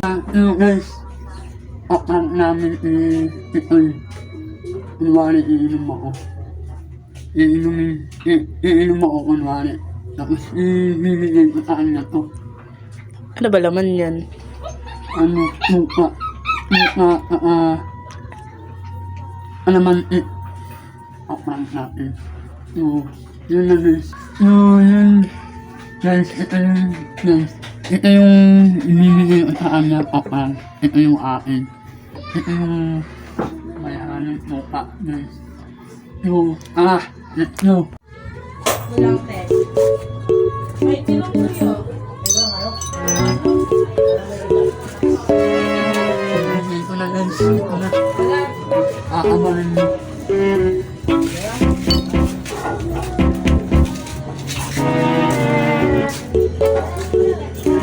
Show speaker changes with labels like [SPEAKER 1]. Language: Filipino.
[SPEAKER 1] Guys, akang namin ito'y kunwari iinom ako. Iinom ako kunwari. Tapos ibibigay ko sa kanya to.
[SPEAKER 2] Ano ba laman yan?
[SPEAKER 1] Suka, alamanti. Akang natin. So, yun na guys. So, yun. Guys, ito yung ibibigay ko sa kanya akang. Ito yung akin. Ito yung mayahanin suka guys. So, let's go.
[SPEAKER 3] Bilang test. May tilong ko yun.
[SPEAKER 1] Ito na guys. Ito na. Aakabarin mo.